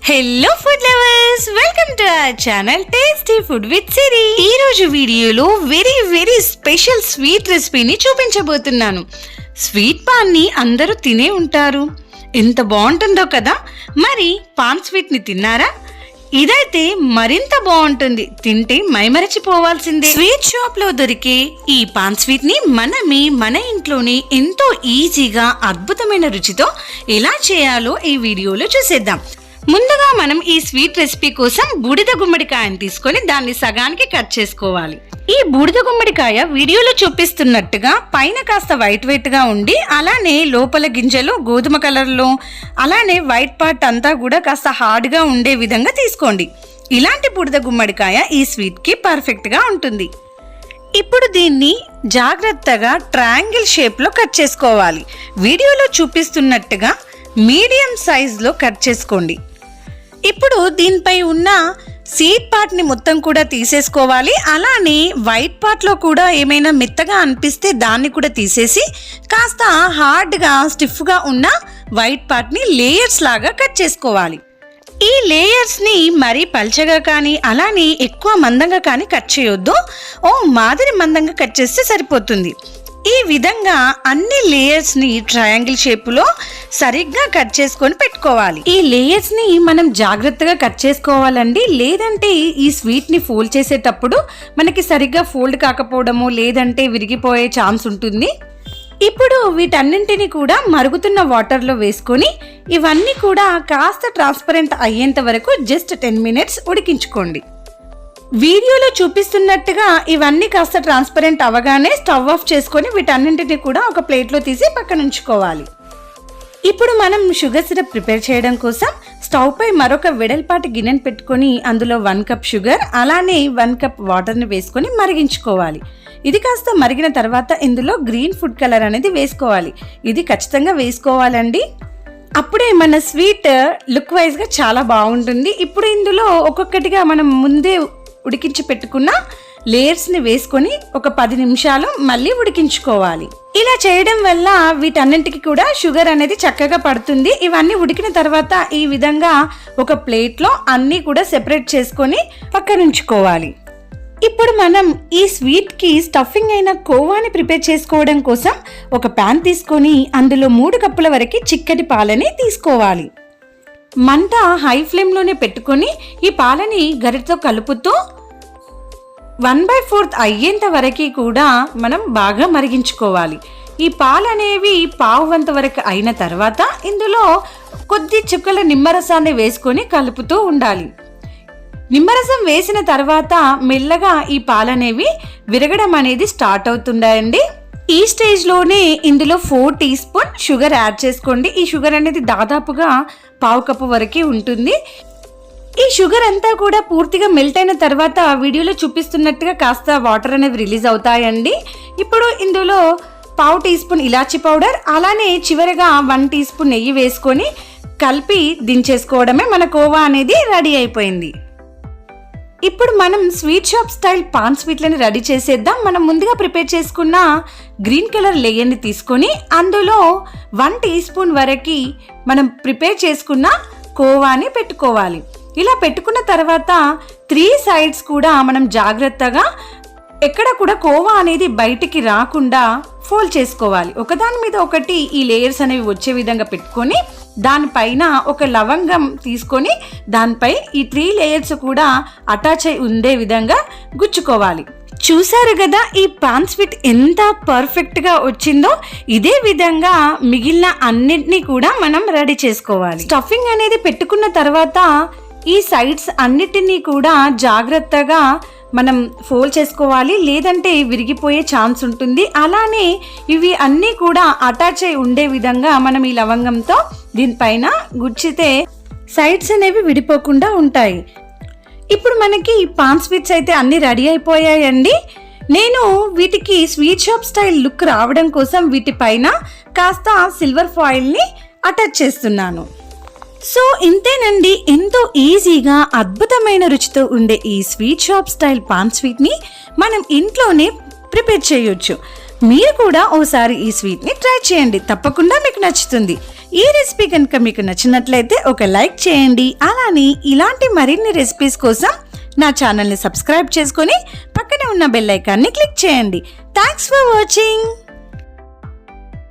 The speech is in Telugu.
Hello food lovers, welcome to our channel tasty food with Siri. ఈ రోజు వీడియోలో వెరీ స్పెషల్ స్వీట్ రెసిపీని చూపించబోతున్నాను. స్వీట్ పాన్ ని అందరూ తినే ఉంటారు, ఎంత బాగుంటుందో కదా. మరి పాన్ స్వీట్ ని తిన్నారా? ఇదైతే మరింత బాగుంటుంది, తింటే మైమరచిపోవాల్సిందే. స్వీట్ షాప్ లో దొరికే ఈ పాన్ స్వీట్ ని మన ఇంట్లోనే ఎంతో ఈజీగా అద్భుతమైన రుచితో ఎలా చేయాలో ఈ వీడియోలో చూసేద్దాం. ముందుగా మనం ఈ స్వీట్ రెసిపీ కోసం బూడిద గుమ్మడికాయని తీసుకొని దాన్ని సగానికి కట్ చేసుకోవాలి. ఈ బూడిద గుమ్మడికాయ వీడియోలో చూపిస్తున్నట్టుగా పైన కాస్త వైట్ గా ఉండి, అలానే లోపల గింజలు గోధుమ కలర్లో, అలానే వైట్ పార్ట్ అంతా కూడా కాస్త హార్డ్ గా ఉండే విధంగా తీసుకోండి. ఇలాంటి బూడిద గుమ్మడికాయ ఈ స్వీట్ కి పర్ఫెక్ట్ గా ఉంటుంది. ఇప్పుడు దీన్ని జాగ్రత్తగా ట్రయాంగిల్ షేప్ లో కట్ చేసుకోవాలి. వీడియోలో చూపిస్తున్నట్టుగా మీడియం సైజ్ లో కట్ చేసుకోండి. ఇప్పుడు దీనిపై ఉన్న సీడ్ పార్ట్ ని మొత్తం కూడా తీసేసుకోవాలి. అలానే వైట్ పార్ట్ లో కూడా ఏమైనా మెత్తగా అనిపిస్తే దాన్ని కూడా తీసేసి కాస్త హార్డ్ గా స్టిఫ్ గా ఉన్న వైట్ పార్ట్ ని లేయర్స్ లాగా కట్ చేసుకోవాలి. ఈ లేయర్స్ ని మరీ పల్చగా కానీ అలానే ఎక్కువ మందంగా కానీ కట్ చేయొద్దు. మాదిరి మందంగా కట్ చేస్తే సరిపోతుంది. ఈ విధంగా అన్ని లేయర్స్ ని ట్రయాంగిల్ షేప్ లో సరిగ్గా కట్ చేసుకొని పెట్టుకోవాలి. ఈ లేయర్స్ ని మనం జాగ్రత్తగా కట్ చేసుకోవాలండి, లేదంటే ఈ స్వీట్ ని ఫోల్డ్ చేసేటప్పుడు మనకి సరిగ్గా ఫోల్డ్ కాకపోవడము లేదంటే విరిగిపోయే ఛాన్స్ ఉంటుంది. ఇప్పుడు వీటన్నింటినీ కూడా మరుగుతున్న వాటర్ లో వేసుకొని ఇవన్నీ కూడా కాస్త ట్రాన్స్పరెంట్ అయ్యేంత వరకు జస్ట్ 10 minutes ఉడికించుకోండి. వీడియోలో చూపిస్తున్నట్టుగా ఇవన్నీ కాస్త ట్రాన్స్పరెంట్ అవగానే స్టవ్ ఆఫ్ చేసుకొని వీటన్నింటినీ కూడా ఒక ప్లేట్లో తీసి పక్కన ఉంచుకోవాలి. ఇప్పుడు మనం షుగర్ సిరప్ ప్రిపేర్ చేయడం కోసం స్టవ్ పై మరొక వెడల్పాటి గిన్నెను పెట్టుకొని అందులో 1 cup షుగర్ అలానే 1 cup వాటర్ని వేసుకొని మరిగించుకోవాలి. ఇది కాస్త మరిగిన తర్వాత ఇందులో గ్రీన్ ఫుడ్ కలర్ అనేది వేసుకోవాలి. ఇది ఖచ్చితంగా వేసుకోవాలండి, అప్పుడే మన స్వీట్ లుక్ వైజ్ గా చాలా బాగుంటుంది. ఇప్పుడు ఇందులో ఒక్కొక్కటిగా మనం ముందే ఉడికించి పెట్టుకున్న లేయర్స్ ని వేసుకొని ఒక 10 నిమిషాలు మళ్ళీ ఉడికించుకోవాలి. ఇలా చేయడం వల్ల వీటన్నింటికి కూడా షుగర్ అనేది చక్కగా పడుతుంది. ఇవన్నీ ఉడికిన తర్వాత ఈ విధంగా ఒక ప్లేట్ లో అన్ని కూడా సెపరేట్ చేసుకొని పక్కన ఉంచుకోవాలి. ఇప్పుడు మనం ఈ స్వీట్ కి స్టఫింగ్ అయిన కోవాని ప్రిపేర్ చేసుకోవడం కోసం ఒక ప్యాన్ తీసుకొని అందులో 3 కప్పుల వరకు చిక్కటి పాలని తీసుకోవాలి. మంట హై ఫ్లేమ్ లోనే పెట్టుకొని ఈ పాలని గరిటతో కలుపుతూ 1/4 అయ్యేంత వరకు కూడా మనం బాగా మరిగించుకోవాలి. ఈ పాలు అనేవి పావు వంత వరకు అయిన తర్వాత ఇందులో కొద్ది చుక్కల నిమ్మరసాన్ని వేసుకొని కలుపుతూ ఉండాలి. నిమ్మరసం వేసిన తర్వాత మెల్లగా ఈ పాలనేవి విరగడం అనేది స్టార్ట్ అవుతుంటాయండి. ఈ స్టేజ్ లోనే ఇందులో 4 teaspoon షుగర్ యాడ్ చేసుకోండి. ఈ షుగర్ అనేది దాదాపుగా పావు కప్పు వరకు ఉంటుంది. ఈ షుగర్ అంతా కూడా పూర్తిగా మెల్ట్ అయిన తర్వాత వీడియోలో చూపిస్తున్నట్టుగా కాస్త వాటర్ అనేవి రిలీజ్ అవుతాయండి. ఇప్పుడు ఇందులో పావు teaspoon ఇలాచీ పౌడర్ అలానే చివరిగా 1 teaspoon నెయ్యి వేసుకొని కలిపి దించేసుకోవడమే మన కోవా అనేది రెడీ అయిపోయింది. ఇప్పుడు మనం స్వీట్ షాప్ స్టైల్ పాన్ స్వీట్లని రెడీ చేసేద్దాం. మనం ముందుగా ప్రిపేర్ చేసుకున్న గ్రీన్ కలర్ లేయర్ని తీసుకొని అందులో 1 teaspoon వరకు మనం ప్రిపేర్ చేసుకున్న కోవాని పెట్టుకోవాలి. ఇలా పెట్టుకున్న తర్వాత 3 sides కూడా మనం జాగ్రత్తగా ఎక్కడ కూడా కోవా అనేది బయటికి రాకుండా ఫోల్డ్ చేసుకోవాలి. ఒకదాని మీద ఒకటి ఈ లేయర్స్ అనేవి వచ్చే విధంగా పెట్టుకొని దానిపైన ఒక లవంగం తీసుకొని దానిపై ఈ 3 layers కూడా అటాచ్ అయి ఉండే విధంగా గుచ్చుకోవాలి. చూసారు కదా ఈ పాన్ స్వీట్ ఎంత పర్ఫెక్ట్ గా వచ్చిందో. ఇదే విధంగా మిగిలిన అన్నిటినీ కూడా మనం రెడీ చేసుకోవాలి. స్టఫింగ్ అనేది పెట్టుకున్న తర్వాత ఈ సైడ్స్ అన్నిటినీ కూడా జాగ్రత్తగా మనం ఫోల్డ్ చేసుకోవాలి, లేదంటే విరిగిపోయే ఛాన్స్ ఉంటుంది. అలానే ఇవి అన్నీ కూడా అటాచ్ అయి ఉండే విధంగా మనం ఈ లవంగంతో దీనిపైన గుచ్చితే సైడ్స్ అనేవి విడిపోకుండా ఉంటాయి. ఇప్పుడు మనకి పాన్ స్వీట్స్ అయితే అన్ని రెడీ అయిపోయాయండి. నేను వీటికి స్వీట్ షాప్ స్టైల్ లుక్ రావడం కోసం వీటిపైన కాస్త సిల్వర్ ఫాయిల్ ని అటాచ్ చేస్తున్నాను. సో ఇంతేనండి, ఎంతో ఈజీగా అద్భుతమైన రుచితో ఉండే ఈ sweet shop style pan sweet ని మనం ఇంట్లోనే ప్రిపేర్ చేయొచ్చు. మీరు కూడా ఓసారి ఈ స్వీట్ ని ట్రై చేయండి, తప్పకుండా మీకు నచ్చుతుంది. ఈ రెసిపీ కనుక మీకు నచ్చినట్లయితే ఒక లైక్ చేయండి. అలా అలానే ఇలాంటి మరిన్ని రెసిపీస్ కోసం నా ఛానల్ని సబ్స్క్రైబ్ చేసుకొని పక్కనే ఉన్న బెల్ ఐకాన్ని క్లిక్ చేయండి. Thanks for watching.